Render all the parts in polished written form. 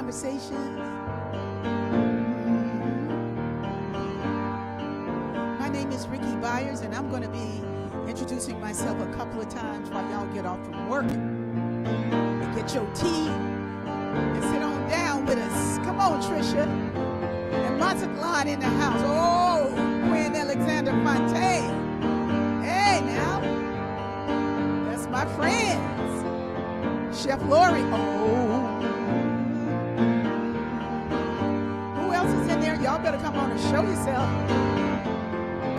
conversations. My name is Rickie Byars, and I'm going to be introducing myself a couple of times while y'all get off from work. And get your tea and sit on down with us. Come on, Trisha. And Mazatlan in the house. Oh, Quinn Alexander Fontaine. Hey, now. That's my friends. Chef Lori. Oh. Who else is in there? Y'all better come on and show yourself.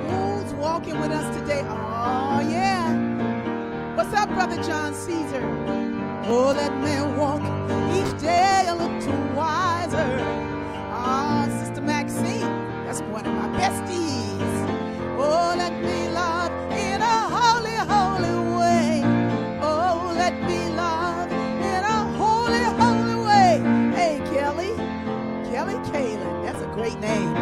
Who's walking with us today? Oh, yeah. What's up, Brother John Caesar? Oh, let me walk each day a little wiser. Ah, Sister Maxine, that's one of my besties. Oh, let me love in a holy, holy way. Oh, let me love in a holy, holy way. Hey, Kelly Kaylin, that's a great name.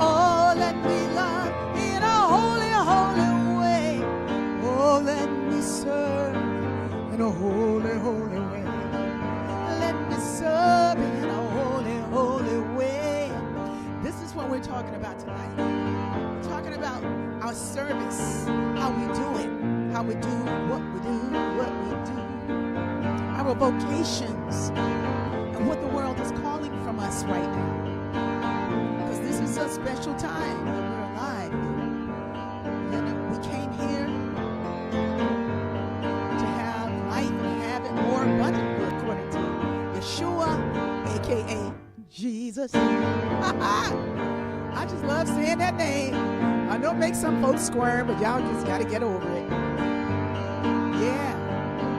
Oh, let me love in a holy, holy way. Oh, let me serve in a holy, holy way. Let me serve in a holy, holy way. This is what we're talking about tonight. We're talking about our service, how we do it, how we do what we do, our vocations, and what the world is calling from us right now. Because this is a special time that we're alive. We came here to have life and have it more abundantly, according to Yeshua, a.k.a. Jesus. I just love saying that name. I know it makes some folks squirm, but y'all just got to get over it. Yeah,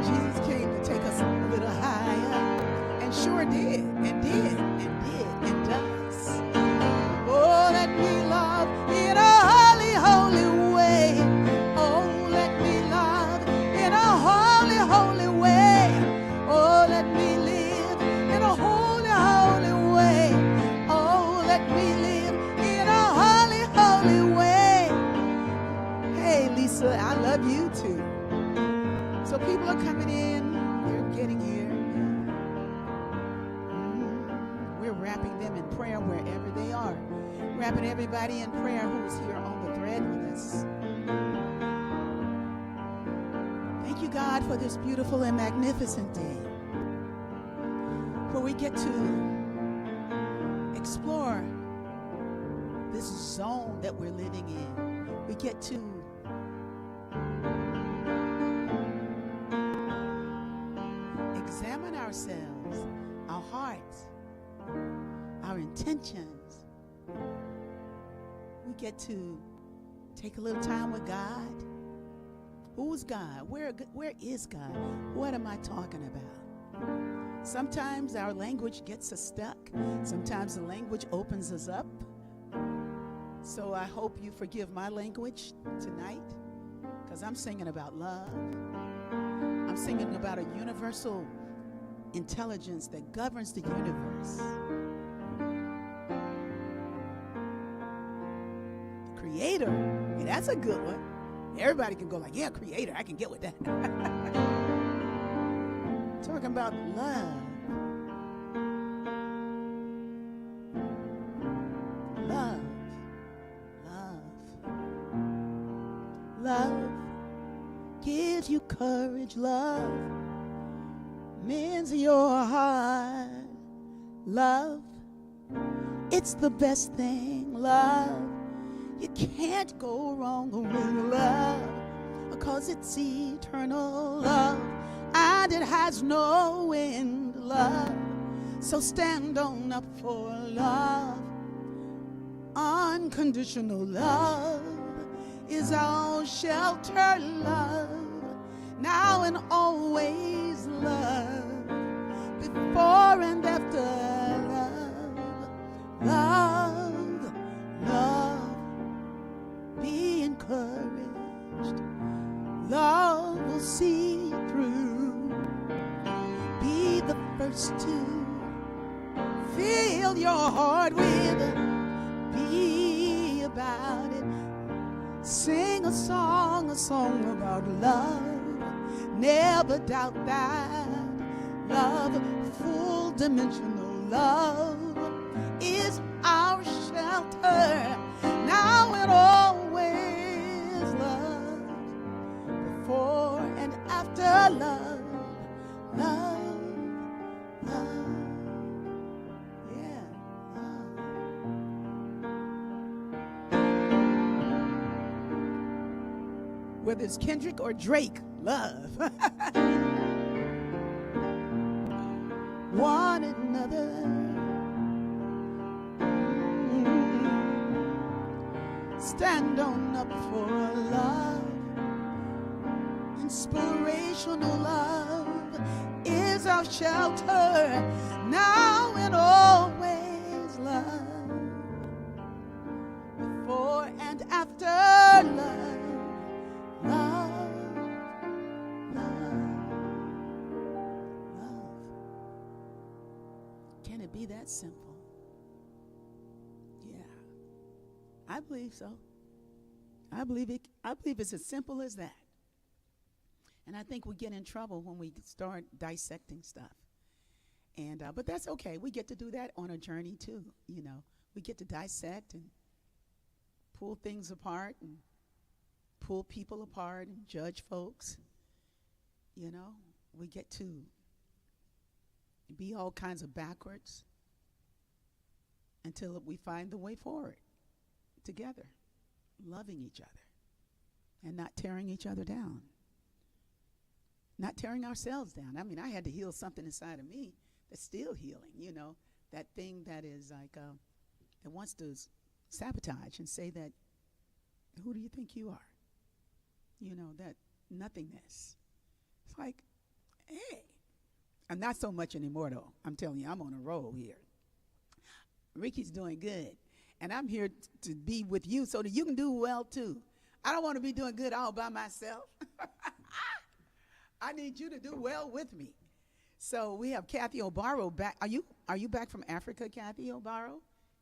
Jesus came to take us a little higher, and sure did, and does. Oh, let me love in a holy, holy way. Oh, let me love in a holy, holy way. Oh, let me live in a holy, holy way. Oh, let me live in a holy, holy way. Hey, Lisa, I love you too. So people are coming in. They're getting here. We're wrapping them in prayer wherever they are. Wrapping everybody in prayer who's here on the thread with us. Thank you, God, for this beautiful and magnificent day, where we get to explore this zone that we're living in. We get to examine ourselves, our hearts, our intentions. We get to take a little time with God. Who's God? Where is God? What am I talking about? Sometimes our language gets us stuck. Sometimes the language opens us up. So I hope you forgive my language tonight, because I'm singing about love. I'm singing about a universal intelligence that governs the universe. Creator. Yeah, that's a good one. Everybody can go like, yeah, creator, I can get with that. Talking about love. Love gives you courage. Love mends your heart. Love, it's the best thing. Love, you can't go wrong with love, because it's eternal love, and it has no end. Love, so stand on up for love. Unconditional love is our shelter. Love, now and always. Love, before and after. Love, love, be encouraged. Love will see through. Be the first to fill your heart with. Be about it. Sing a song about love. Never doubt that love, full dimensional love is our shelter. Now and always love, before and after love, love, love, yeah, love. Whether it's Kendrick or Drake, love. One another. Stand on up for love. Inspirational love is our shelter. Now and always love. Before and after love. Love, love, love. Can it be that simple? Yeah, I believe so. I believe it's as simple as that. And I think we get in trouble when we start dissecting stuff. And but that's okay. We get to do that on a journey too. You know, we get to dissect and pull things apart and pull people apart and judge folks. You know, we get to be all kinds of backwards until we find the way forward together, loving each other and not tearing each other down, not tearing ourselves down. I mean, I had to heal something inside of me that's still healing, you know, that thing that is like, that wants to sabotage and say that, who do you think you are? You know, that nothingness. It's like, hey, and not so much anymore though. I'm telling you, I'm on a roll here. Rickie's doing good, and I'm here to be with you so that you can do well too. I don't want to be doing good all by myself. I need you to do well with me. So we have Kathy O'Barrow back. Are you back from Africa, Kathy O'Barrow?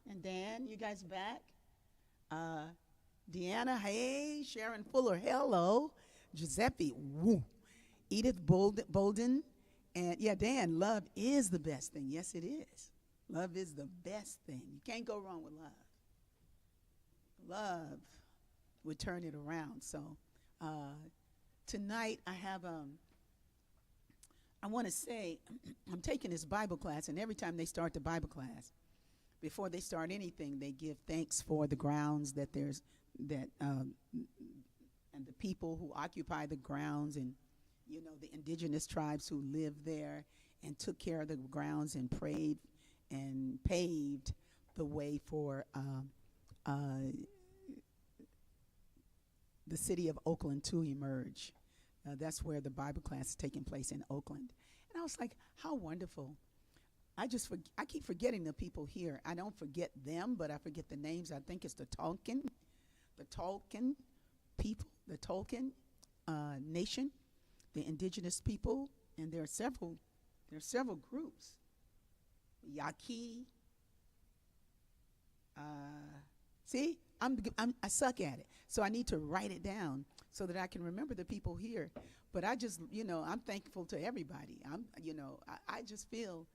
And Dan, you guys back? Deanna, hey. Sharon Fuller, hello. Giuseppe, woo. Edith Bolden, and yeah, Dan, love is the best thing. Yes, it is. Love is the best thing. You can't go wrong with love. Love would turn it around. So tonight I have, I want to say, I'm taking this Bible class, and every time they start the Bible class, before they start anything, they give thanks for the grounds that there's, that, and the people who occupy the grounds, and, you know, the indigenous tribes who live there and took care of the grounds and prayed and paved the way for the city of Oakland to emerge. That's where the Bible class is taking place, in Oakland. And I was like, how wonderful. I keep forgetting the people here. I don't forget them, but I forget the names. I think it's the Tolkien people, the Tolkien nation, the indigenous people, and there are several groups. Yaqui. See, I suck at it, so I need to write it down so that I can remember the people here. But I just, you know, I'm thankful to everybody. I just feel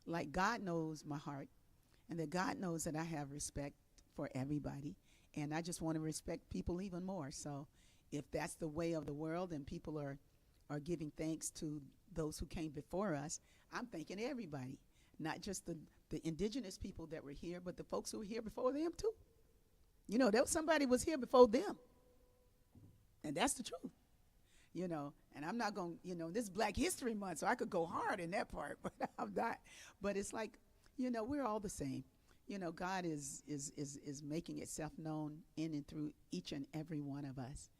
like God knows my heart, and that God knows that I have respect for everybody, and I just want to respect people even more. So if that's the way of the world and people are giving thanks to those who came before us, I'm thanking everybody, not just the indigenous people that were here, but the folks who were here before them too. You know, somebody was here before them, and that's the truth. You know, and I'm not going to, you know, this is Black History Month, so I could go hard in that part, but I'm not. But it's like, you know, we're all the same. You know, God is making itself known in and through each and every one of us.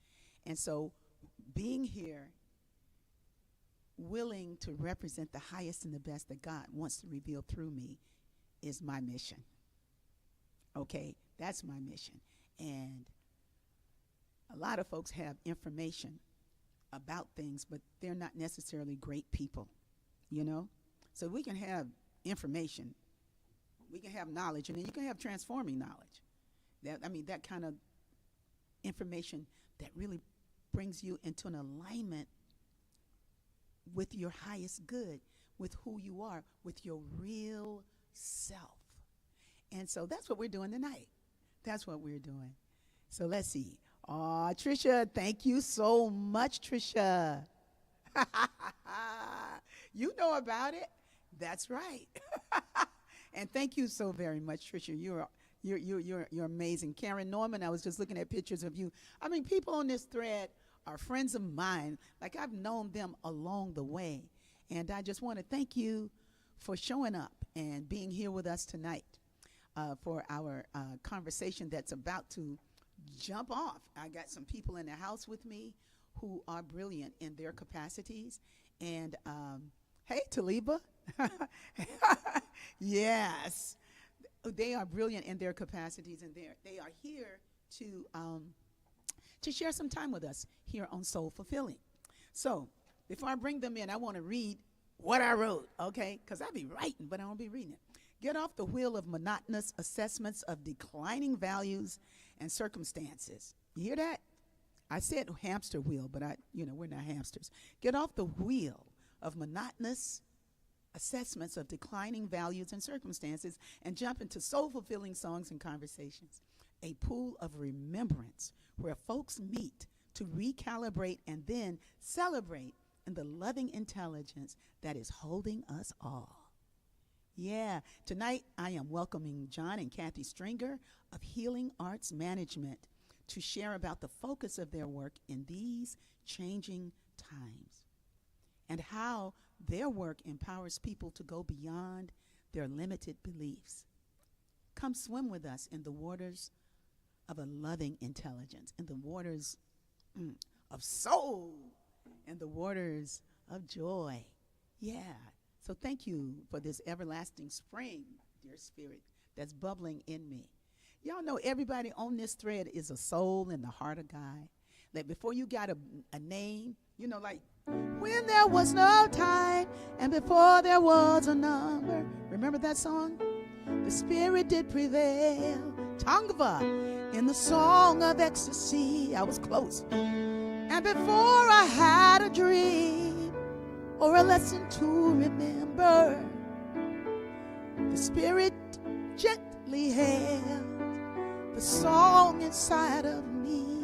And so being here, willing to represent the highest and the best that God wants to reveal through me, is my mission. Okay, that's my mission. And a lot of folks have information about things, but they're not necessarily great people, you know? So we can have information, we can have knowledge, and then you can have transforming knowledge. That kind of information that really brings you into an alignment with your highest good, with who you are, with your real self. And so that's what we're doing tonight. That's what we're doing. So let's see. Oh, Trisha, thank you so much, Trisha. You know about it. That's right. And thank you so very much, Trisha. You're amazing. Karen Norman, I was just looking at pictures of you. I mean, people on this thread are friends of mine. Like, I've known them along the way. And I just want to thank you for showing up and being here with us tonight for our conversation that's about to jump off. I got some people in the house with me who are brilliant in their capacities. And hey, Taliba. Yes. They are brilliant in their capacities, and they are here to share some time with us here on Soul Fulfilling. So before I bring them in, I want to read what I wrote, okay? Because I be writing, but I won't be reading it. Get off the wheel of monotonous assessments of declining values and circumstances. You hear that? I said hamster wheel, but we're not hamsters. Get off the wheel of monotonous assessments of declining values and circumstances and jump into soul-fulfilling songs and conversations. A pool of remembrance where folks meet to recalibrate and then celebrate in the loving intelligence that is holding us all. Yeah, tonight I am welcoming John and Kathy Stringer of Healing Arts Management to share about the focus of their work in these changing times and how their work empowers people to go beyond their limited beliefs. Come swim with us in the waters of a loving intelligence, in the waters of soul, in the waters of joy. Yeah. So thank you for this everlasting spring, dear spirit, that's bubbling in me. Y'all know everybody on this thread is a soul in the heart of God. Like, before you got a name, like, when there was no time and before there was a number. Remember that song? The spirit did prevail. Tongva in the song of ecstasy. I was close. And before I had a dream or a lesson to remember, the spirit gently held the song inside of me.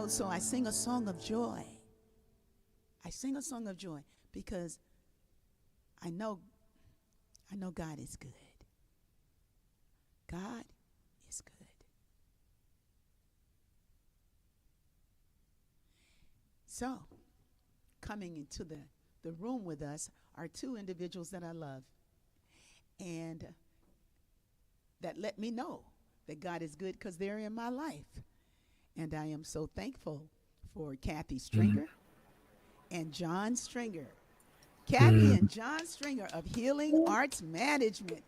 So I sing a song of joy. I sing a song of joy because I know God is good. God is good. So, coming into the room with us are two individuals that I love and that let me know that God is good because they're in my life. And I am so thankful for Kathy Stringer and John Stringer. Kathy and John Stringer of Healing Arts Management.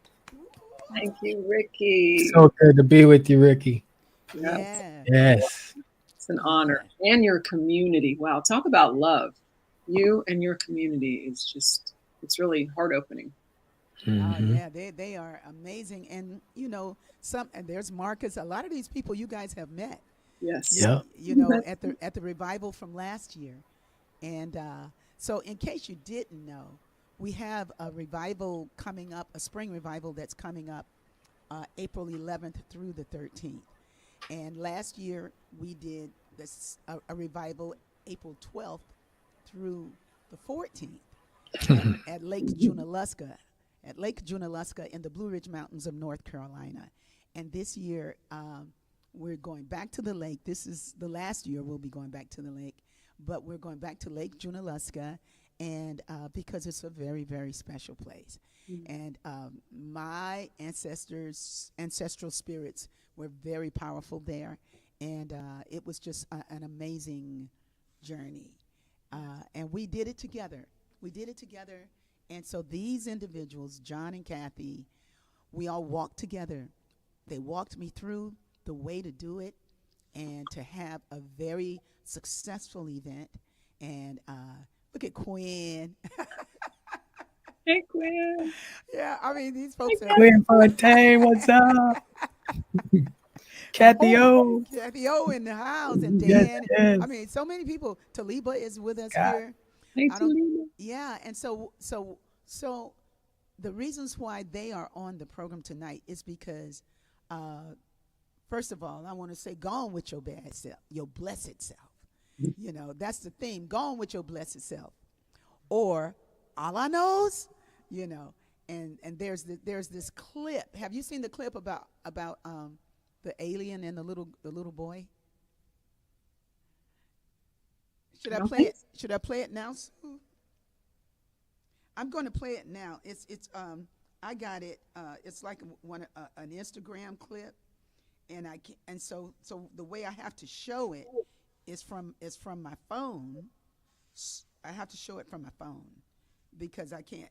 Thank you, Rickie. So good to be with you, Rickie. Yeah. Yes. It's an honor. And your community. Wow. Talk about love. You and your community is just, it's really heart-opening. Oh, yeah. They are amazing. And, and there's Marcus. A lot of these people you guys have met. Yes. Yeah. At the revival from last year. And so in case you didn't know, we have a revival coming up, a spring revival that's coming up April 11th through the 13th. And last year we did a revival April 12th through the 14th at Lake Junaluska, in the Blue Ridge Mountains of North Carolina. And this year we're going back to the lake. This is the last year we'll be going back to the lake, but we're going back to Lake Junaluska, and because it's a very, very special place. And my ancestral spirits were very powerful there, and it was just an amazing journey. And we did it together. And so these individuals, John and Kathy, we all walked together. They walked me through the way to do it and to have a very successful event. And look at Quinn. Hey, Quinn. Yeah, I mean, these folks are... Quinn Fontaine, what's up? Kathy O. Kathy O in the house, and Dan. Yes. I mean, so many people. Taliba is with us here. Hey, I don't. Talina. Yeah, and so the reasons why they are on the program tonight is because, uh, first of all, I want to say, gone with your bad self, your blessed self. You know, that's the theme. Gone with your blessed self, or all I knows, you know. And there's this clip. Have you seen the clip about the alien and the little boy? Should I I don't play think it? Should I play it now, Sue? I'm going to play it now. It's I got it. It's like an Instagram clip, and so the way I have to show it is from my phone. I have to show it from my phone because I can't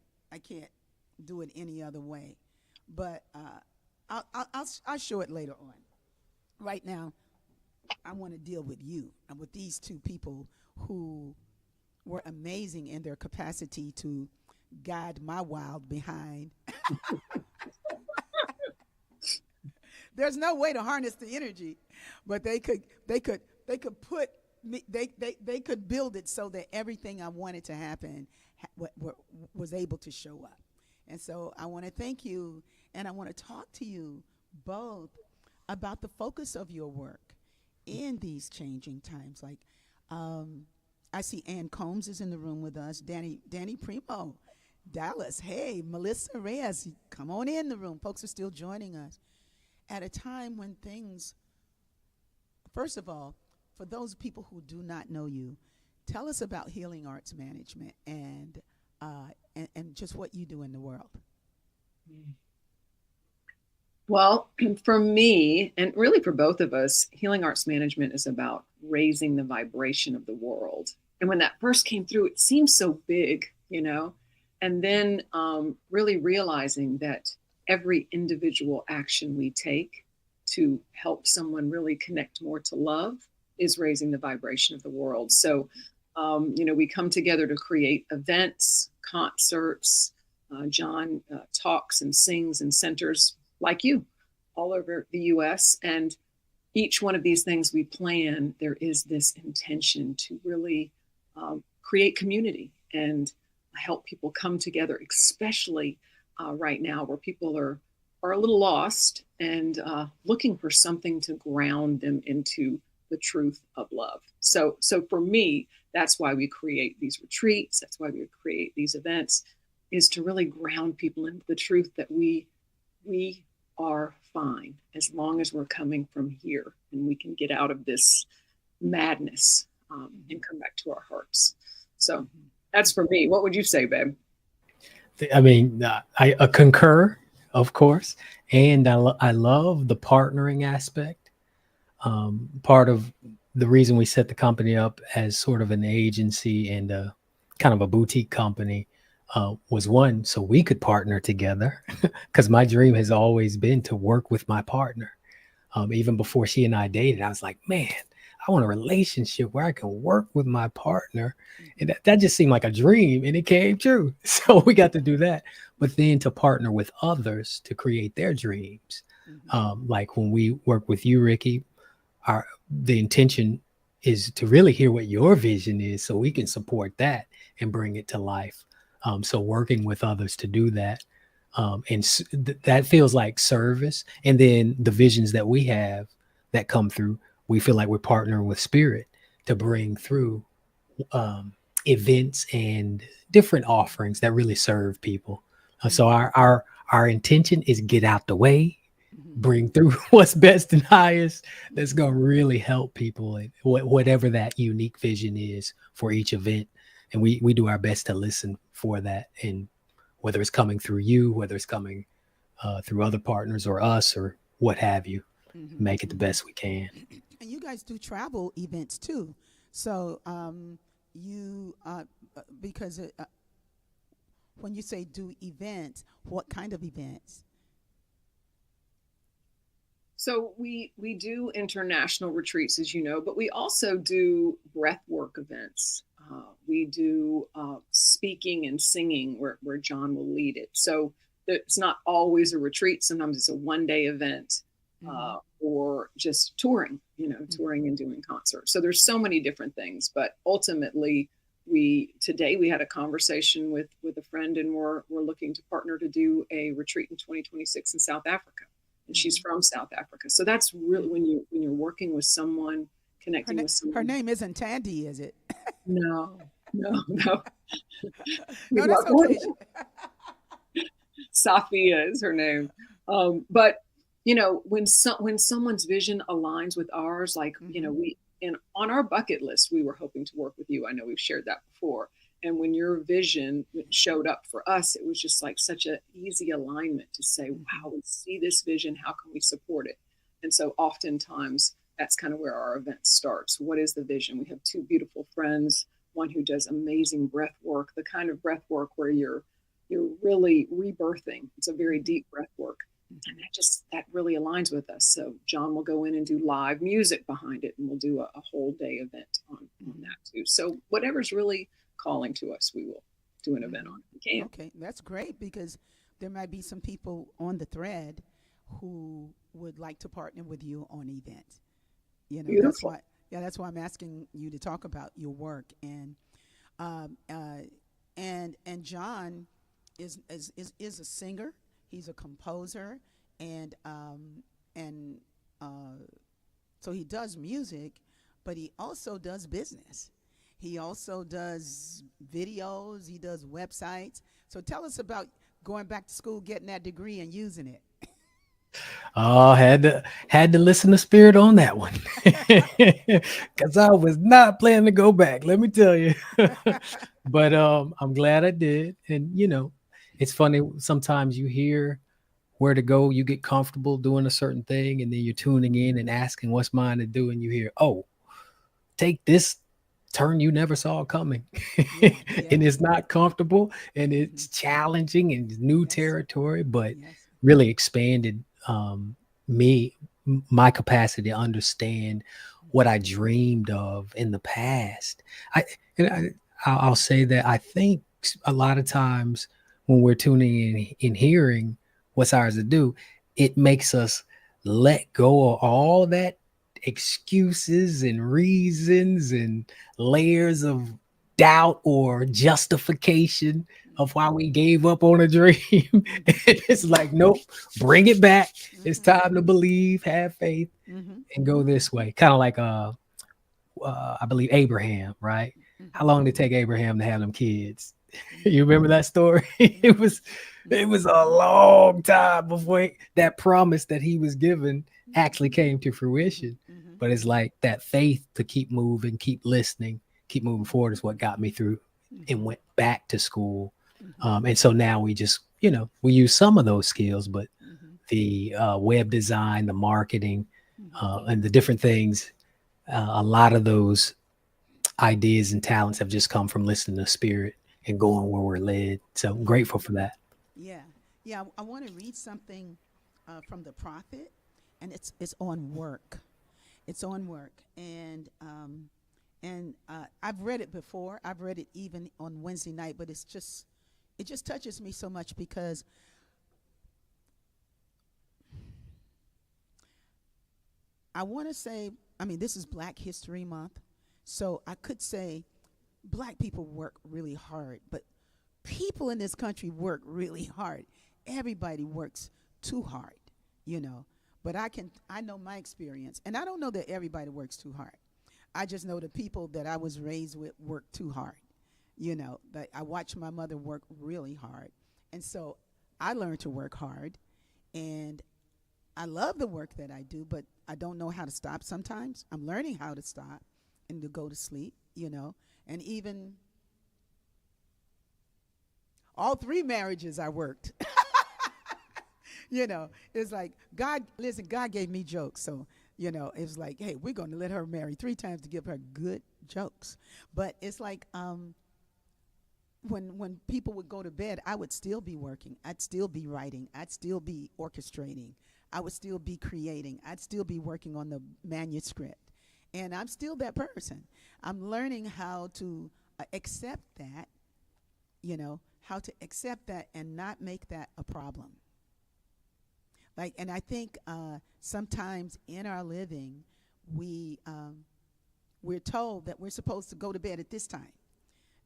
do it any other way. But I'll show it later on. Right now, I want to deal with you and with these two people who were amazing in their capacity to guide my wild behind. There's no way to harness the energy, but they could put me, they could build it so that everything I wanted to happen was able to show up. And so I want to thank you, and I want to talk to you both about the focus of your work in these changing times. Like, um, I see Ann Combs is in the room with us. Danny Primo, Dallas. Hey, Melissa Reyes, come on in the room. Folks are still joining us at a time when things. First of all, for those people who do not know you, tell us about Healing Arts Management and just what you do in the world. Well, for me, and really for both of us, healing arts management is about raising the vibration of the world. And when that first came through, it seemed so big, you know, and then really realizing that every individual action we take to help someone really connect more to love is raising the vibration of the world. So, we come together to create events, concerts. John talks and sings in centers like you all over the US. And each one of these things we plan, there is this intention to really create community and help people come together, especially right now where people are a little lost and looking for something to ground them into the truth of love. So for me, that's why we create these retreats. That's why we create these events, is to really ground people into the truth that we are fine as long as we're coming from here and we can get out of this madness and come back to our hearts. So that's for me. What would you say, babe? I mean, I concur, of course, and I love the partnering aspect. Part of the reason we set the company up as sort of an agency and kind of a boutique company was one, so we could partner together, because my dream has always been to work with my partner. Even before she and I dated, I was like, man, I want a relationship where I can work with my partner. And that just seemed like a dream, and it came true. So we got to do that. But then to partner with others to create their dreams. Like when we work with you, Rickie, the intention is to really hear what your vision is so we can support that and bring it to life. So working with others to do that. That feels like service. And then the visions that we have that come through, we feel like we're partnering with spirit to bring through events and different offerings that really serve people. So our intention is get out the way, bring through what's best and highest that's going to really help people, and whatever that unique vision is for each event. And we do our best to listen for that, and whether it's coming through you, whether it's coming through other partners or us or what have you, make it the best we can. And you guys do travel events too. So because when you say do events, what kind of events? So we do international retreats, as you know, but we also do breathwork events. We do speaking and singing where John will lead it. So it's not always a retreat. Sometimes it's a one-day event or just touring, touring and doing concerts. So there's so many different things, but ultimately Today we had a conversation with a friend, and we're looking to partner to do a retreat in 2026 in South Africa, and she's from South Africa. So that's really when you're working with someone, Her, connecting with her someone. name isn't Tandy, is it? No, no, no. No, that's okay. Safia is her name. But when someone's vision aligns with ours, like we and on our bucket list, we were hoping to work with you. I know we've shared that before. And when your vision showed up for us, it was just like such an easy alignment to say, wow, we see this vision. How can we support it? And so oftentimes that's kind of where our event starts. What is the vision? We have two beautiful friends, one who does amazing breath work, the kind of breath work where you're really rebirthing. It's a very deep breath work. And that really aligns with us. So John will go in and do live music behind it, and we'll do a whole day event on that too. So whatever's really calling to us, we will do an event on it. We can. Okay, that's great, because there might be some people on the thread who would like to partner with you on events. That's Beautiful. why. Yeah, that's why I'm asking you to talk about your work. Um, uh, and John is a singer. He's a composer, and so he does music, but he also does business. He also does videos. He does websites. So tell us about going back to school, getting that degree, and using it. Oh, had to listen to Spirit on that one, because I was not planning to go back. Let me tell you, but I'm glad I did. And it's funny. Sometimes you hear where to go, you get comfortable doing a certain thing, and then you're tuning in and asking what's mine to do, and you hear, oh, take this turn you never saw coming. Yeah, yeah. And it's not comfortable, and Hmm. it's challenging and new Yes, territory, but yes. really expanded me my capacity to understand what I dreamed of in the past. I and I'll say that I think a lot of times when we're tuning in hearing what's ours to do, it makes us let go of all that excuses and reasons and layers of doubt or justification of Hmm. why we gave up on a dream. Hmm. It's like, nope, bring it back. It's Hmm. time to believe, have faith, Hmm. and go this way. Kind of like I believe Abraham, right? How Hmm. long did it take Abraham to have them kids? Hmm. You remember that story? it Hmm. was it was a long time before that promise that he was given actually came to fruition. Hmm. But it's like that faith to keep moving, keep listening, keep moving forward is what got me through and Hmm. went back to school. Hmm. And so now we just, we use some of those skills, but Hmm. the web design, the marketing, Hmm. and the different things, a lot of those ideas and talents have just come from listening to Spirit and going where we're led. So I'm Yeah, grateful for that. yeah, yeah. I want to read something from the prophet, and it's on work. It's on work, and I've read it before. I've read it even on Wednesday night, but it just touches me so much, because I want to say, I mean, this is Black History Month, so I could say black people work really hard, but people in this country work really hard. Everybody works too hard, you know. But I know my experience, and I don't know that everybody works too hard. I just know the people that I was raised with work too hard. That I watched my mother work really hard. And so I learned to work hard, and I love the work that I do, but I don't know how to stop sometimes. I'm learning how to stop and to go to sleep. And even all three marriages I worked. It's like God, listen, God gave me jokes. So, it's like, hey, we're going to let her marry three times to give her good jokes. But it's like, when people would go to bed, I would still be working. I'd still be writing. I'd still be orchestrating. I would still be creating. I'd still be working on the manuscript. And I'm still that person. I'm learning how to accept that, how to accept that and not make that a problem. And I think sometimes in our living, we're told that we're supposed to go to bed at this time.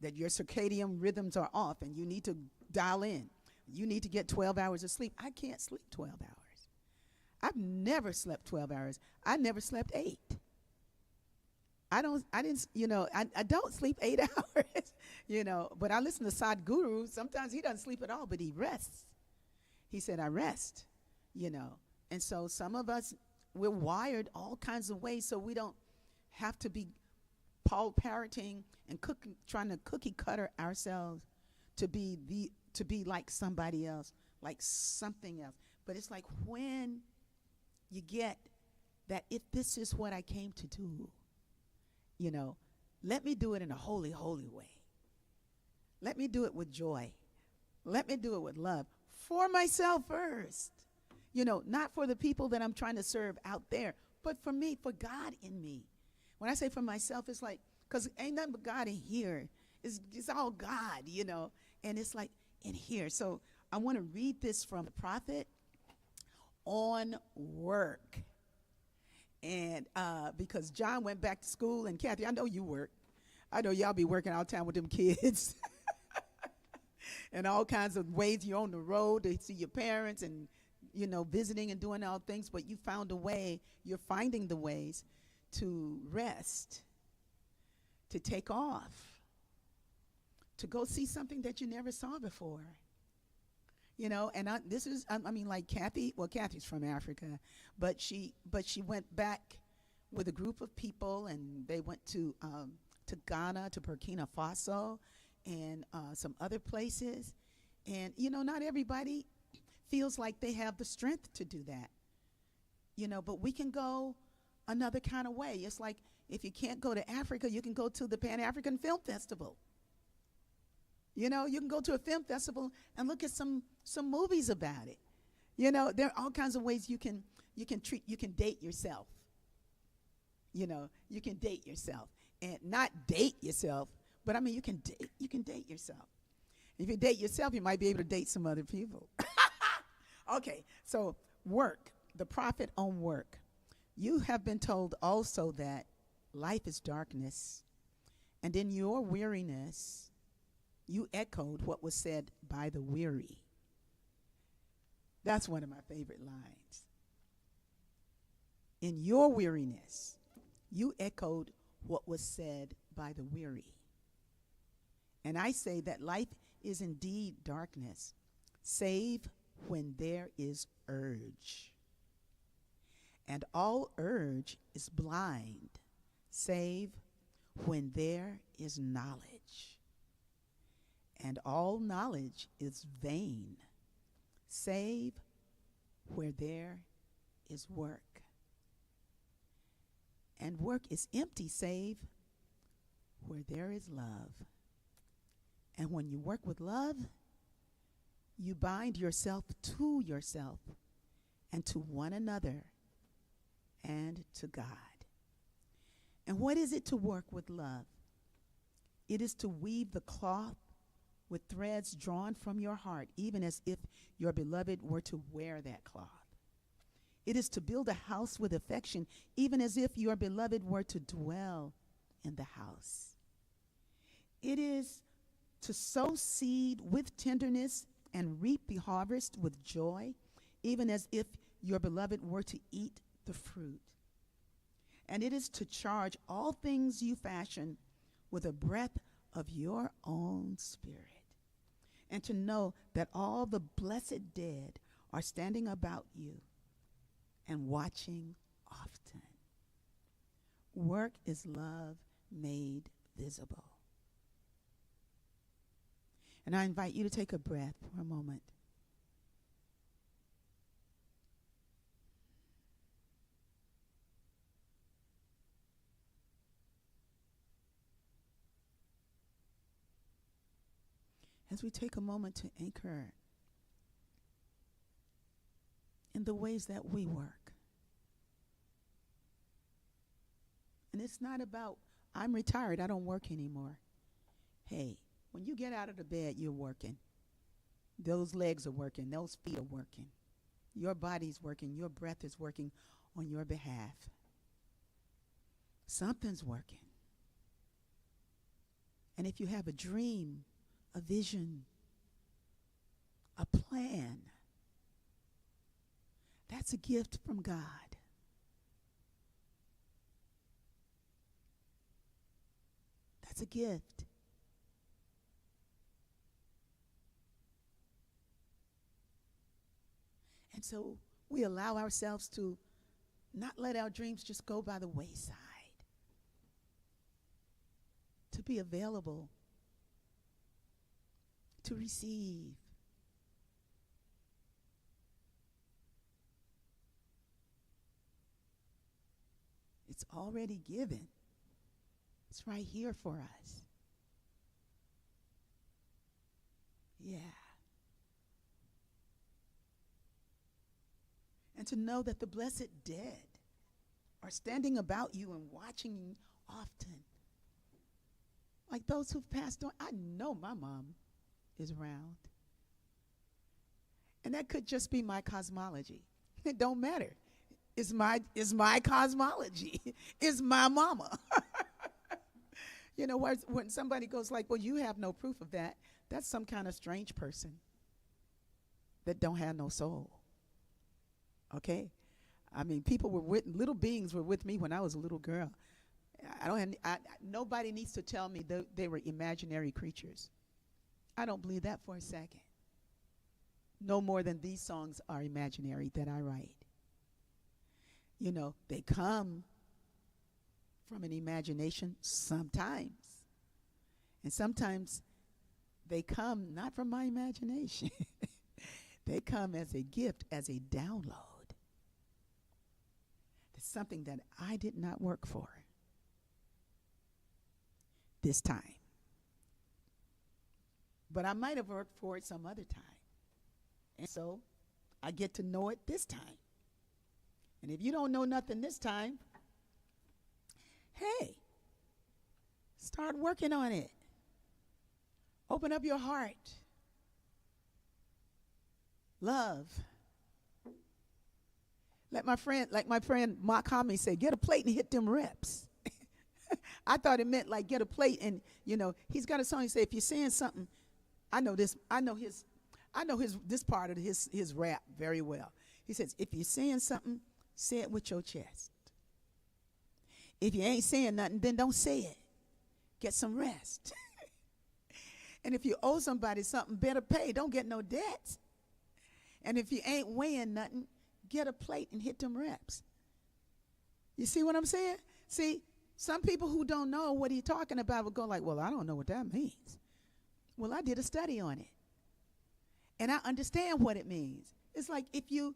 that your circadian rhythms are off and you need to dial in. You need to get 12 hours of sleep. I can't sleep 12 hours. I've never slept 12 hours. I never slept 8. I don't sleep 8 hours, but I listen to Sadhguru. Sometimes he doesn't sleep at all, but he rests. He said, I rest, And so some of us, we're wired all kinds of ways so we don't have to be Paul parroting and trying to cookie cutter ourselves to be like somebody else, like something else. But it's like when you get that, if this is what I came to do, let me do it in a holy, holy way. Let me do it with joy. Let me do it with love for myself first. Not for the people that I'm trying to serve out there, but for me, for God in me. When I say for myself, it's like, because ain't nothing but God in here. It's all God, and it's like in here. So I want to read this from the prophet on work. And because John went back to school, and Kathy, I know you work. I know y'all be working all the time with them kids. And all kinds of ways you're on the road to see your parents and, visiting and doing all things. But you found a way, you're finding the ways to rest, to take off, to go see something that you never saw before. And like Kathy, well, Kathy's from Africa, but she went back with a group of people, and they went to Ghana, to Burkina Faso, and some other places. And, not everybody feels like they have the strength to do that, but we can go another kind of way. It's like, if you can't go to Africa, you can go to the Pan-African Film Festival. You can go to a film festival and look at some movies about it. There are all kinds of ways you can date yourself. You can date yourself, and not date yourself, but you can date yourself. If you date yourself, you might be able to date some other people. Okay, so work, the prophet on work. You have been told also that life is darkness, and in your weariness, you echoed what was said by the weary. That's one of my favorite lines. In your weariness, you echoed what was said by the weary. And I say that life is indeed darkness, save when there is urge. And all urge is blind, save when there is knowledge. And all knowledge is vain, save where there is work. And work is empty, save where there is love. And when you work with love, you bind yourself to yourself and to one another and to God. And what is it to work with love? It is to weave the cloth with threads drawn from your heart, even as if your beloved were to wear that cloth. It is to build a house with affection, even as if your beloved were to dwell in the house. It is to sow seed with tenderness and reap the harvest with joy, even as if your beloved were to eat the fruit. And it is to charge all things you fashion with a breath of your own spirit, and to know that all the blessed dead are standing about you and watching often. Work is love made visible. And I invite you to take a breath for a moment. As we take a moment to anchor in the ways that we work. And it's not about, I'm retired, I don't work anymore. Hey, when you get out of the bed, you're working. Those legs are working, those feet are working. Your body's working, your breath is working on your behalf. Something's working. And if you have a dream, a vision, a plan, that's a gift from God. That's a gift. And so we allow ourselves to not let our dreams just go by the wayside, to be available, to receive. It's already given. It's right here for us. Yeah. And to know that the blessed dead are standing about you and watching you often. Like those who've passed on. I know my mom is around. And that could just be my cosmology. It don't matter. It's my cosmology. It's my mama. You know, when somebody goes like, well, you have no proof of that, that's some kind of strange person that don't have no soul. Okay? I mean, little beings were with me when I was a little girl. Nobody needs to tell me they were imaginary creatures. I don't believe that for a second. No more than these songs are imaginary that I write. You know, they come from an imagination sometimes. And sometimes they come not from my imagination. They come as a gift, as a download. It's something that I did not work for this time. But I might have worked for it some other time. And so I get to know it this time. And if you don't know nothing this time, hey, start working on it. Open up your heart. Love. Like my friend Mark Hami said, get a plate and hit them reps. I thought it meant like get a plate and, you know, he's got a song. He said, if you're saying something, I know this part of his rap very well. He says, if you're saying something, say it with your chest. If you ain't saying nothing, then don't say it. Get some rest. And if you owe somebody something, better pay. Don't get no debts. And if you ain't weighing nothing, get a plate and hit them reps. You see what I'm saying? See, some people who don't know what he's talking about will go like, well, I don't know what that means. Well, I did a study on it. And I understand what it means. It's like if you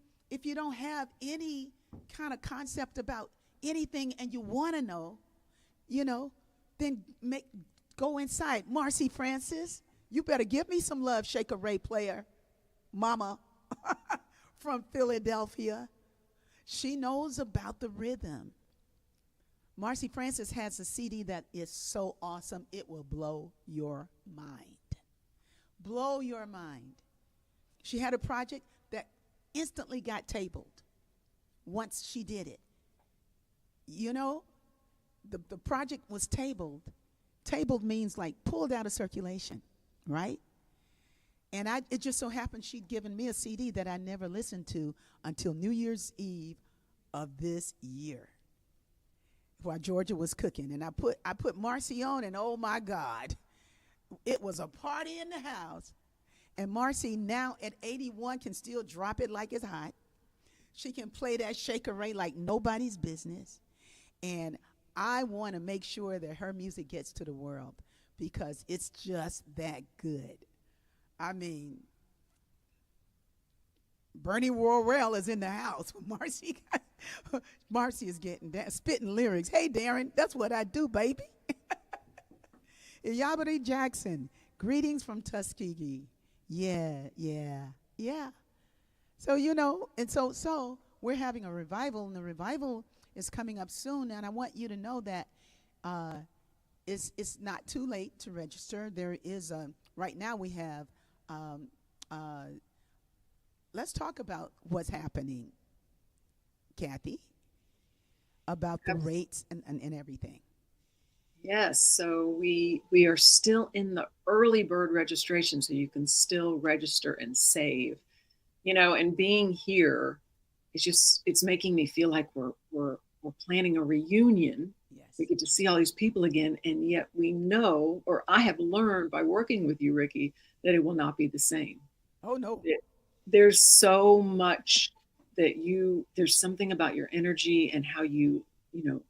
don't have any kind of concept about anything and you want to know, you know, then go inside. Marcy Francis, you better give me some love, Shaker Ray player, mama from Philadelphia. She knows about the rhythm. Marcy Francis has a CD that is so awesome, it will blow your mind. Blow your mind. She had a project that instantly got tabled once she did it. You know, the project was tabled. Tabled means like pulled out of circulation, right? And it just so happened she'd given me a CD that I never listened to until New Year's Eve of this year, while Georgia was cooking. And I put Marcy on, and oh my God, it was a party in the house. And Marcy now at 81 can still drop it like it's hot. She can play that Shaker Ray like nobody's business. And I want to make sure that her music gets to the world because it's just that good. I mean, Bernie Worrell is in the house. Marcy is getting that, spitting lyrics. Hey, Darren, that's what I do, baby. Yabari Jackson, greetings from Tuskegee. Yeah. So, you know, and so we're having a revival, and the revival is coming up soon. And I want you to know that it's not too late to register. There is right now we have. Let's talk about what's happening, Kathy, about the rates and everything. Yes, so we are still in the early bird registration, so you can still register and save. And being here is just it's making me feel like we're planning a reunion. We Yes. get to see all these people again, and yet we know, or I have learned by working with you, Rickie, that it will not be the same. Oh no. There's so much there's something about your energy and how you know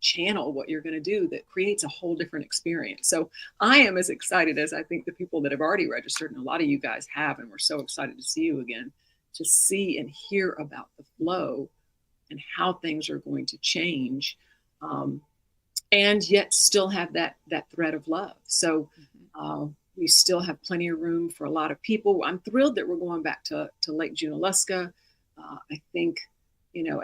channel what you're going to do that creates a whole different experience. So I am as excited as I think the people that have already registered, and a lot of you guys have, and we're so excited to see you again, to see and hear about the flow and how things are going to change, um, and yet still have that thread of love. So Mhm. we still have plenty of room for a lot of people. I'm thrilled that we're going back to Lake Junaluska. I think,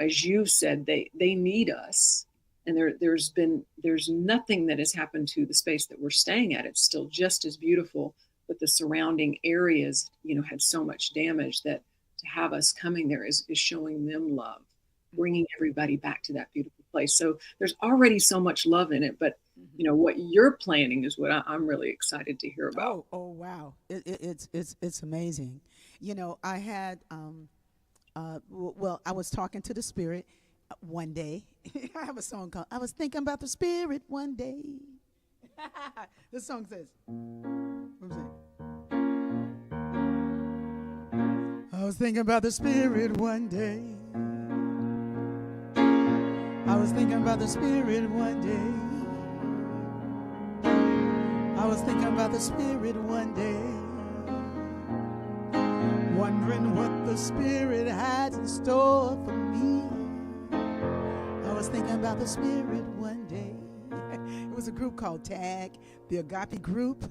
as you said, they need us, and there's nothing that has happened to the space that we're staying at. It's still just as beautiful, but the surrounding areas, had so much damage that to have us coming there is showing them love, bringing everybody back to that beautiful place. So there's already so much love in it, but Mhm. what you're planning is what I'm really excited to hear about. Oh wow! It's amazing. I had well, I was talking to the spirit one day. I have a song called "I Was Thinking About the Spirit One Day." The song says, what was it? I was thinking about the spirit one day. I was thinking about the spirit one day. I was thinking about the spirit one day, wondering what the spirit had in store for me. I was thinking about the spirit one day. It was a group called Tag, the Agape group.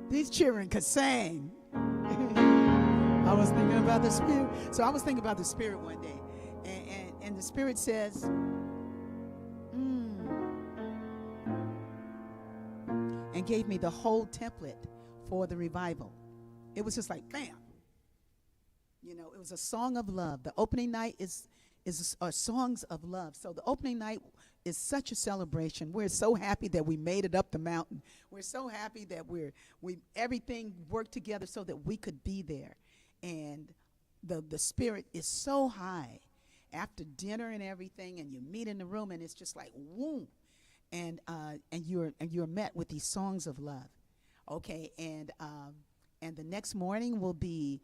These children could sing. I was thinking about the spirit. So I was thinking about the spirit one day. And the spirit says, and gave me the whole template for the revival. It was just like, bam. It was a song of love. The opening night is songs of love. So the opening night is such a celebration. We're so happy that we made it up the mountain. We're so happy that we everything worked together so that we could be there. And the spirit is so high after dinner and everything, and you meet in the room, and it's just like whoom, and you're met with these songs of love. Okay, and the next morning we will be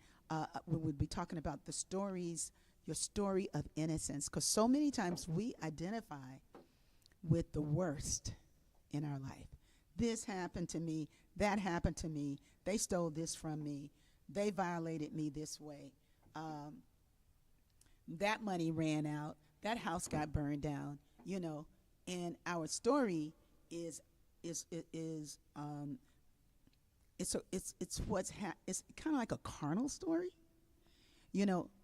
talking about the stories, your story of innocence, because so many times we identify with the worst in our life. This happened to me, that happened to me, they stole this from me, they violated me this way, that money ran out, that house got burned down, and our story is is is it's kind of like a carnal story,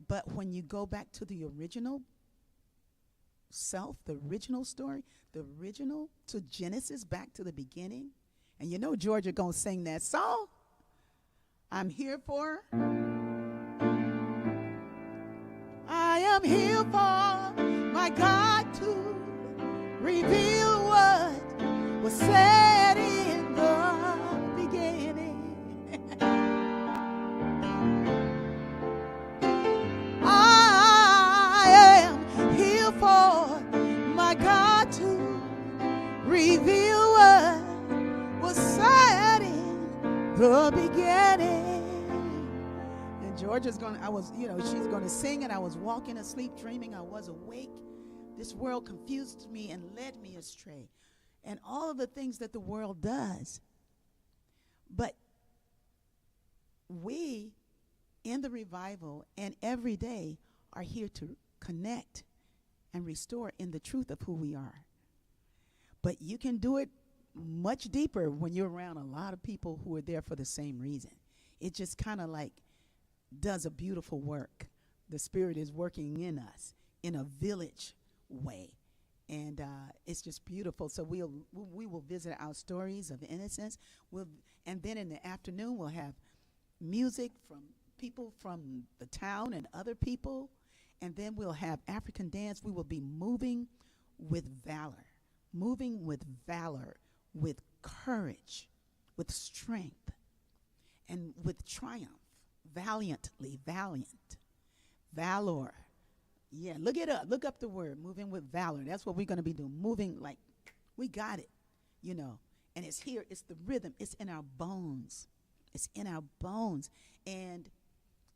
but when you go back to the original self, the original story, the original to Genesis, back to the beginning, and Georgia gonna sing that song. I'm here for. I am here for my God to reveal what was said in the beginning. I am here for my God to reveal what was said in the beginning. And Georgia's she's gonna sing, and I was walking asleep, dreaming I was awake. This world confused me and led me astray, and all of the things that the world does. But we, in the revival and every day, are here to connect and restore in the truth of who we are. But you can do it much deeper when you're around a lot of people who are there for the same reason. It just kind of like does a beautiful work. The Spirit is working in us in a village way, and it's just beautiful. So we will visit our stories of innocence. And then in the afternoon we'll have music from people from the town and other people, and then we'll have African dance. We will be moving with valor. moving with valor, with courage, with strength, and with triumph. Valiantly, valiant, valor. Yeah, look it up. Look up the word moving with valor. That's what we're going to be doing. Moving like we got it, you know. And it's here. It's the rhythm. It's in our bones. It's in our bones. And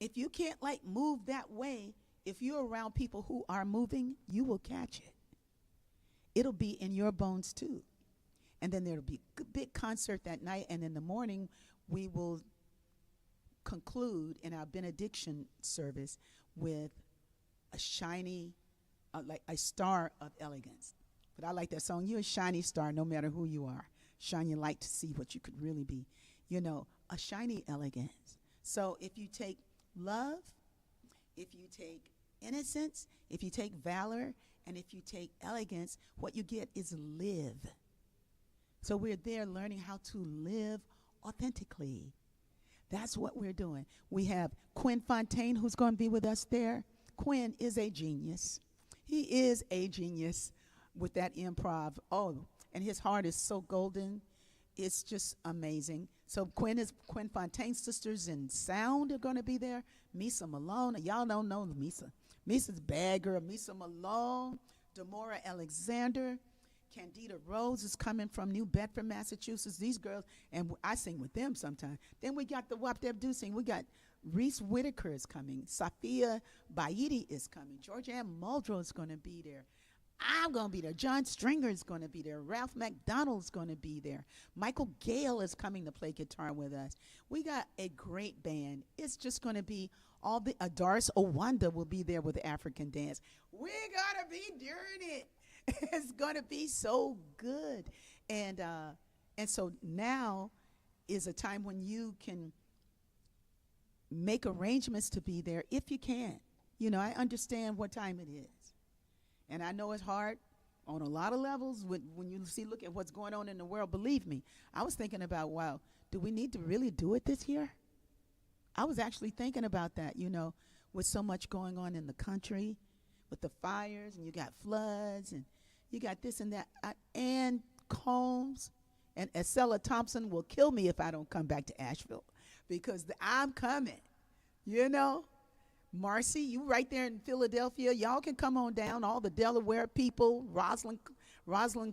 if you can't like move that way, if you're around people who are moving, you will catch it. It'll be in your bones too. And then there'll be a big concert that night. And in the morning, we will conclude in our benediction service with a shiny, like a star of elegance. But I like that song. You're a shiny star no matter who you are. Shine your light to see what you could really be. You know, a shiny elegance. So if you take love, if you take innocence, if you take valor, and if you take elegance, what you get is live. So we're there learning how to live authentically. That's what we're doing. We have Quinn Fontaine, who's going to be with us there. Quinn is a genius. He is a genius with that improv. Oh, and his heart is so golden. It's just amazing. So Quinn Fontaine's sisters in sound are going to be there. Misa Malone. Y'all don't know Misa. Misa's bad girl. Misa Malone. Demora Alexander. Candida Rose is coming from New Bedford, Massachusetts. These girls, and I sing with them sometimes. Then we got the Wap Deb Do sing. We got Reese Whitaker is coming. Safia Baidi is coming. Georgianne Muldrow is going to be there. I'm going to be there. John Stringer is going to be there. Ralph McDonald is going to be there. Michael Gale is coming to play guitar with us. We got a great band. It's just going to be all the Doris Owanda will be there with African dance. We're going to be doing it. It's going to be so good. And so now is a time when you can make arrangements to be there if you can. You know, I understand what time it is. And I know it's hard on a lot of levels when you look at what's going on in the world. Believe me, I was thinking about, wow, do we need to really do it this year? I was actually thinking about that, you know, with so much going on in the country, with the fires, and you got floods, and you got this and that. Ann Combs and Estella Thompson will kill me if I don't come back to Asheville, because I'm coming, you know. Marcy, you right there in Philadelphia. Y'all can come on down. All the Delaware people, Rosalind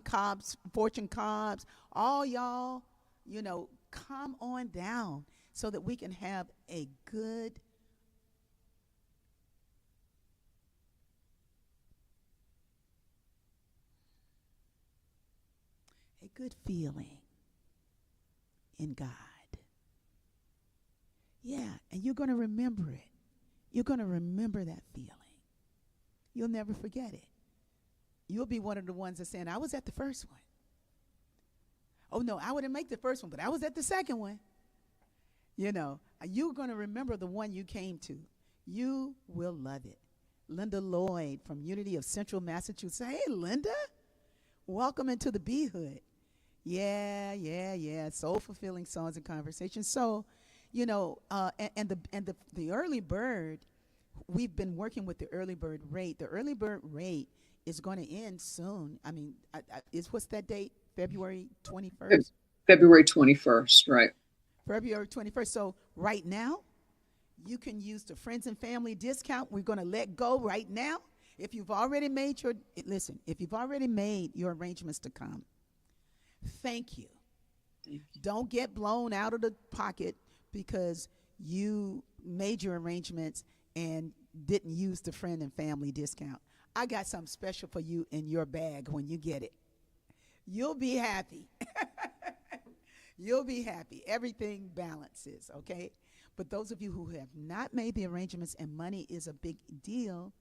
Cobbs, Fortune Cobbs, all y'all, you know, come on down so that we can have a good feeling in God. Yeah, and you're going to remember it. You're going to remember that feeling. You'll never forget it. You'll be one of the ones that saying, I was at the first one. Oh, no, I wouldn't make the first one, but I was at the second one. You know, you're going to remember the one you came to. You will love it. Linda Lloyd from Unity of Central Massachusetts. Hey, Linda, welcome into the Bee-Hood. Yeah. Soul fulfilling songs and conversations. So, you know, and the early bird, we've been working with the early bird rate. The early bird rate is going to end soon. I mean, what's that date? February 21st? February 21st, right. February 21st. So right now, you can use the friends and family discount. We're going to let go right now. If you've already made your arrangements to come, thank you. Don't get blown out of the pocket because you made your arrangements and didn't use the friend and family discount. I got something special for you in your bag when you get it. You'll be happy. You'll be happy. Everything balances, okay? But those of you who have not made the arrangements, and money is a big deal,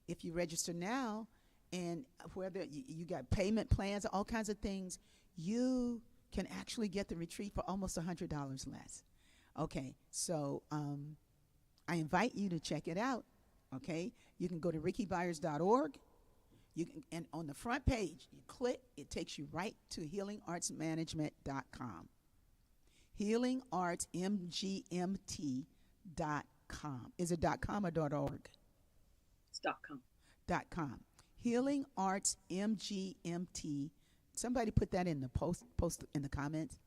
if you register now, and whether you got payment plans, all kinds of things, you can actually get the retreat for almost $100 less. Okay, so I invite you to check it out, okay? You can go to rickiebyars.org. You can, and on the front page, you click, it takes you right to healingartsmanagement.com. healingartsmgmt.com. Is it .com or .org? It's .com. .com. healingartsmgmt.com. Somebody put that in the post in the comments.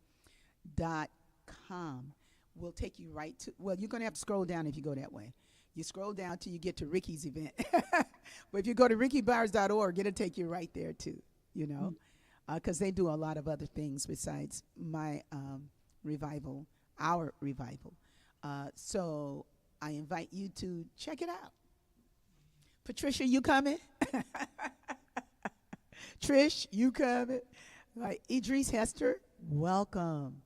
.com will take you right to. Well, you're gonna have to scroll down if you go that way. You scroll down till you get to Rickie's event. But if you go to rickiebyars.org, it'll take you right there too. You know, because they do a lot of other things besides my revival, our revival. So I invite you to check it out. Patricia, you coming? Trish, you coming? Like Idris Hester, welcome.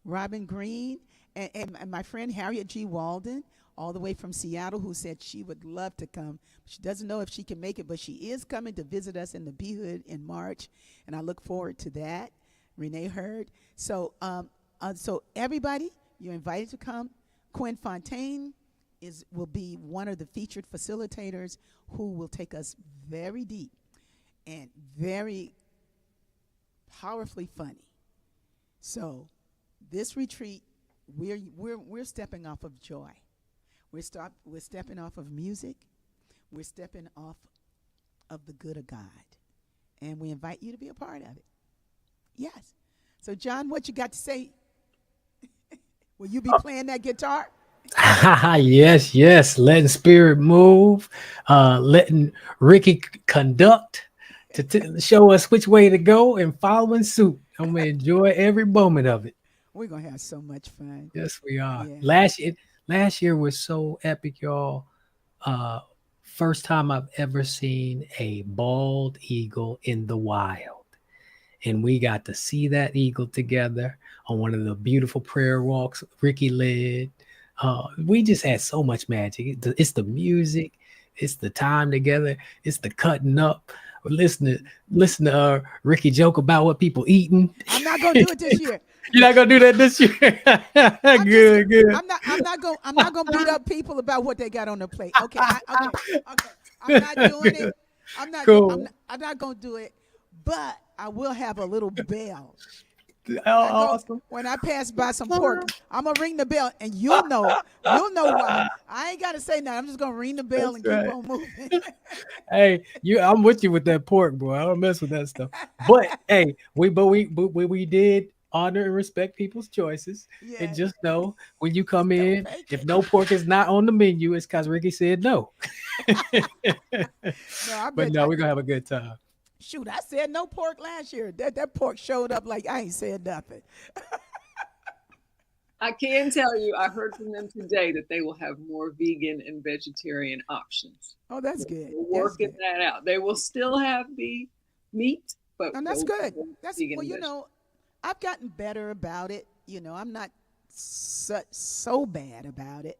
Robin Green and my friend Harriet G. Walden, all the way from Seattle, who said she would love to come. She doesn't know if she can make it, but she is coming to visit us in the B Hood in March, and I look forward to that. Renee Hurd. So, so everybody, you're invited to come. Quinn Fontaine will be one of the featured facilitators who will take us very deep and very powerfully funny. So this retreat, we're stepping off of joy. We're stepping off of music. We're stepping off of the good of God. And we invite you to be a part of it. Yes. So John, what you got to say? Will you be playing that guitar? Yes, yes. Letting spirit move, letting Rickie conduct to show us which way to go and following suit. I'm gonna enjoy every moment of it. We're gonna have so much fun. Yes, we are. Yeah. Last year was so epic, y'all. First time I've ever seen a bald eagle in the wild. And we got to see that eagle together on one of the beautiful prayer walks Rickie led. We just had so much magic. It's the music, it's the time together, it's the cutting up. Listen to Rickie joke about what people eating. I'm not gonna do it this year. You're not gonna do that this year. Good. I'm not gonna beat up people about what they got on their plate. Okay. Okay. I'm not doing it. Cool. I'm not gonna do it. But I will have a little bell. Awesome. When I pass by some pork, I'm gonna ring the bell, and you'll know why. I ain't gotta say nothing. I'm just gonna ring the bell and keep on moving. Hey, I'm with you with that pork, boy. I don't mess with that stuff. But hey, we did honor and respect people's choices. Yeah. And just know when you come in, if no pork is not on the menu, it's because Rickie said no. But no, we're gonna have a good time. Shoot, I said no pork last year. That pork showed up like I ain't said nothing. I can tell you, I heard from them today that they will have more vegan and vegetarian options. Oh, that's good. We're working that out. They will still have the meat, but that's good. That's vegan well, you know, I've gotten better about it. You know, I'm not so bad about it.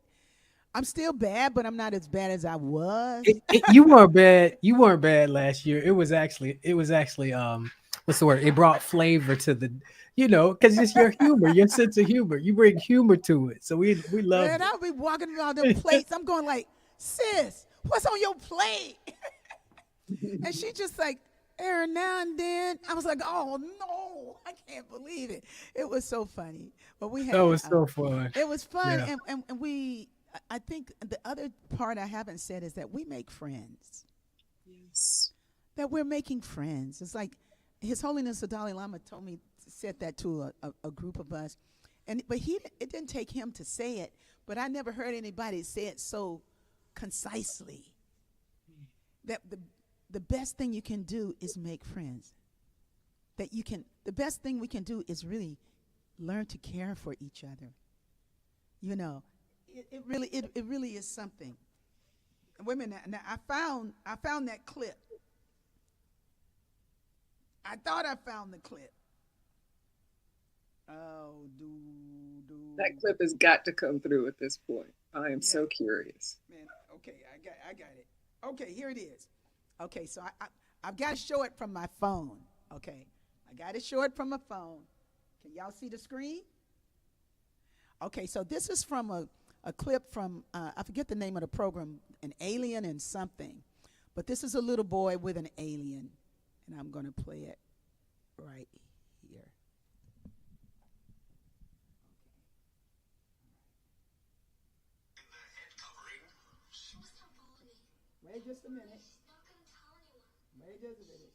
I'm still bad, but I'm not as bad as I was. You weren't bad. You weren't bad last year. It was actually what's the word? It brought flavor to the, because it's your humor, your sense of humor. You bring humor to it. So we love it. And I'll be walking around them plates. I'm going like, sis, what's on your plate? And she just like, every now and then. I was like, oh no, I can't believe it. It was so funny. But we had that was so fun. It was fun. Yeah. And we, I think the other part I haven't said is that we make friends. Yes. That we're making friends. It's like His Holiness the Dalai Lama said that to a group of us. But it didn't take him to say it, but I never heard anybody say it so concisely. That the best thing you can do is make friends. The best thing we can do is really learn to care for each other. It really is something. Wait a minute. Now I found that clip. I thought I found the clip. Oh, that clip has got to come through at this point. I am so curious. Man, okay, I got it. Okay, here it is. Okay, so I've got to show it from my phone. Okay, I got to show it from my phone. Can y'all see the screen? Okay, so this is from a clip from, I forget the name of the program, An Alien and Something. But this is a little boy with an alien. And I'm going to play it right here. Wait just a minute. Wait just a minute.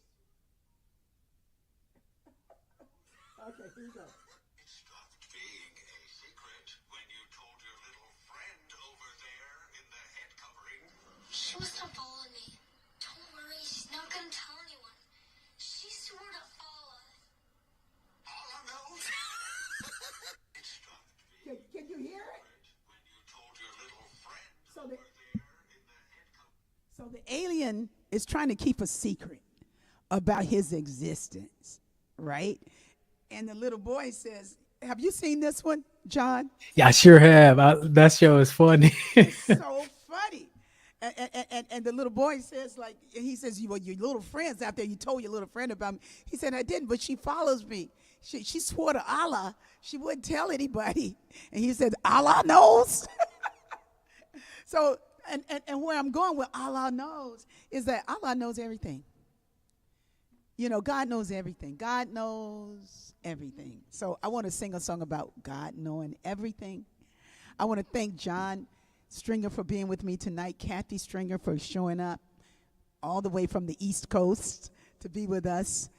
Okay, here you go. It stopped being a secret when you told your little friend over there in the head covering. She will stop following me. Don't worry, she's not gonna tell anyone. She swore to Allah. Allah knows. It stopped being Can you hear it? when you told your little friend So over the, there in the head covering. so the alien is trying to keep a secret about his existence, right? And the little boy says, have you seen this one, John? Yeah, I sure have. That show is funny. So funny. And the little boy says, like, he says, well, your little friend's out there. You told your little friend about me. He said, I didn't, but she follows me. She swore to Allah she wouldn't tell anybody. And he said, Allah knows. So, and where I'm going with Allah knows is that Allah knows everything. You know, God knows everything. God knows everything. So I want to sing a song about God knowing everything. I want to thank John Stringer for being with me tonight, Kathy Stringer for showing up all the way from the East Coast to be with us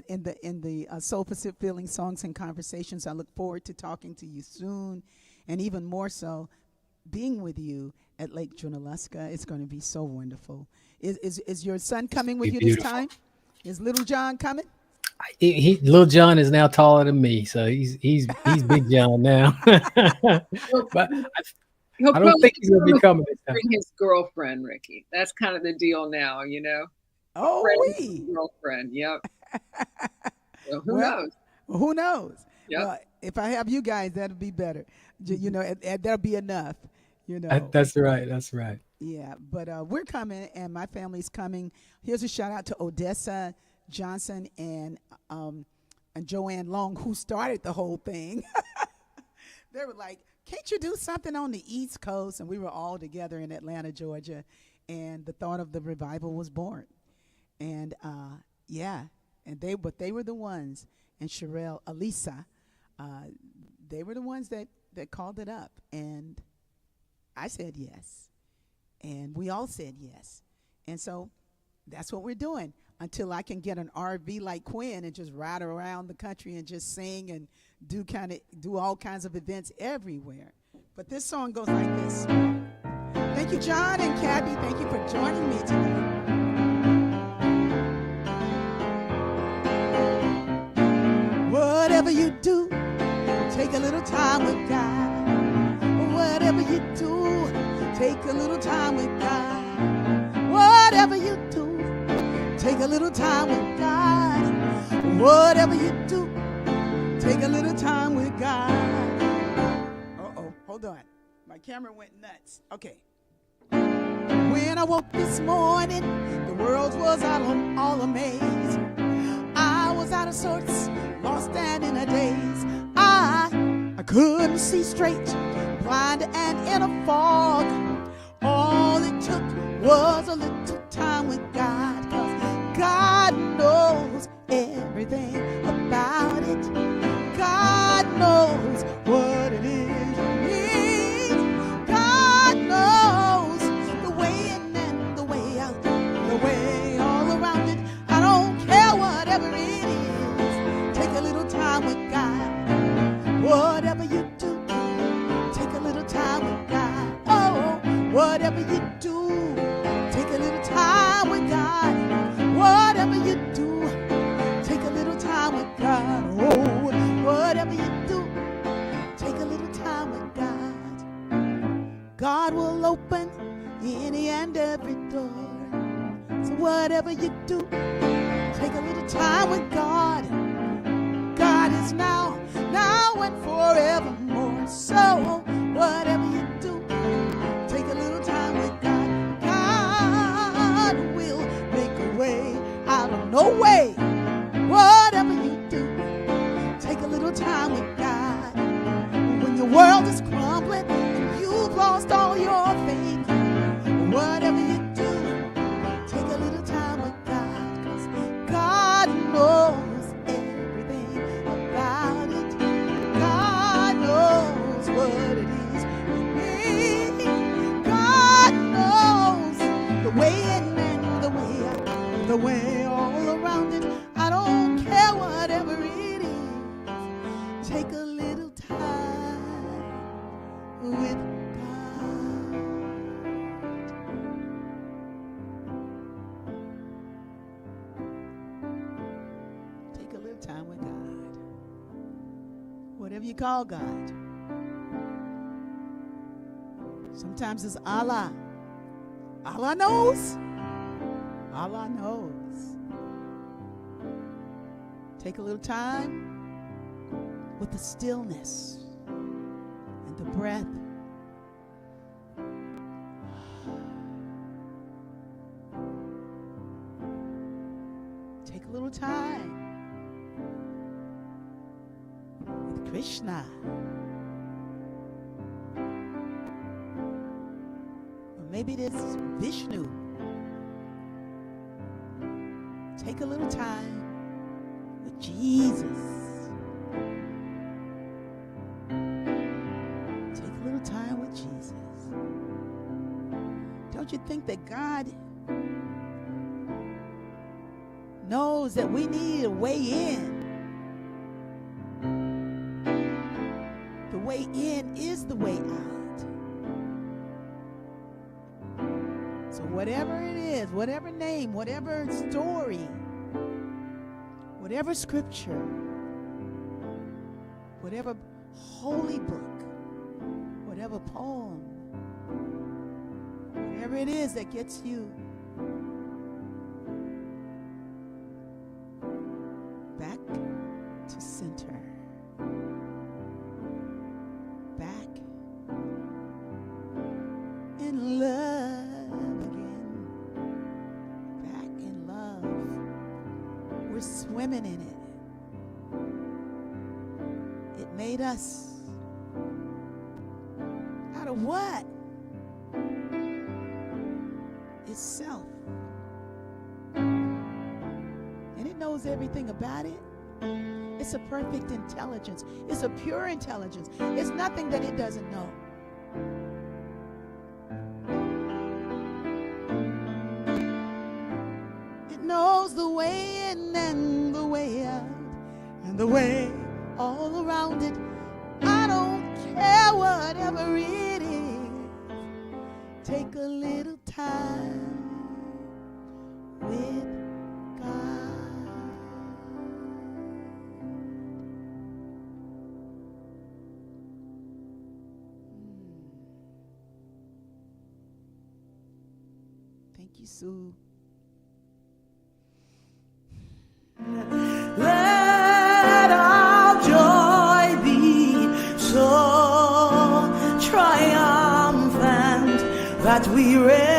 in the Soul Pacific Feeling Songs and Conversations. I look forward to talking to you soon, and even more so, being with you at Lake Junaluska. It's going to be so wonderful. Is your son coming with you this Beautiful. time? Is little John coming? Little John is now taller than me, so he's Big John now. But He'll I don't think he's gonna be coming this time. bring his girlfriend, Ricky. That's kind of the deal now, you know. Oh, Friend with wee. his girlfriend. Yep. So who Well, knows? Who knows? Yep. Well, if I have you guys, that'll be better. You know, and that'll be enough. You know. That's right. That's right. Yeah, but we're coming, and my family's coming. Here's a shout out to Odessa Johnson and Joanne Long, who started the whole thing. They were like, can't you do something on the East Coast? And we were all together in Atlanta, Georgia, and the thought of the revival was born. And yeah, and they were the ones, and Sherelle, Alisa, they were the ones that called it up, and I said yes, and we all said yes, and so that's what we're doing until I can get an RV like Quinn and just ride around the country and just sing and do all kinds of events everywhere. But this song goes like this. Thank you, John and Kathy. Thank you for joining me tonight. Whatever you do, take a little time with God. Whatever you do, take a little time with God. Whatever you do, take a little time with God. Whatever you do, take a little time with God. Uh-oh, hold on. My camera went nuts. Okay. When I woke this morning, the world was all amaze. I was out of sorts, lost and in a daze. I couldn't see straight, blind and in a fog. All it took was a little time with God, 'cause God knows everything about it. God knows what it is you need. God knows the way in and the way out, the way all around it. I don't care whatever it is. Take a little time with God. Whatever you do, take a little time with God. Oh, whatever you do, take a little time with God. Whatever you do, take a little time with God. Oh, whatever you do, take a little time with God. God will open any and every door. So whatever you do, take a little time with God. God is now and forevermore. So whatever you do, take a little time with God. God will make a way out of no way. Whatever you do, take a little time with God. When your world is crumbling and you've lost all your faith, whatever you do, take a little time with God, 'cause God knows everything about it. God knows what it is you need. God knows the way in and the way out, the way all around it. I don't care whatever it is. whatever you call God. Sometimes it's Allah. Allah knows. Allah knows. Take a little time with the stillness and the breath. Take a little time with Krishna. Or maybe it is Vishnu. Take a little time with Jesus. Take a little time with Jesus. Don't you think that God knows that we need a way in? The way in is the way out. So whatever it is, whatever name, whatever story, whatever scripture, whatever holy book, whatever poem, whatever it is that gets you back to center, back in love again, back in love. We're swimming in it. It made us out of what? Itself. And it knows everything about it. It's a perfect intelligence. It's a pure intelligence. It's nothing that it doesn't know. It knows the way in and the way out and the way all around it. I don't care whatever it is. Take a little time with God. Thank you, Sue. Let our joy be so triumphant that we reign.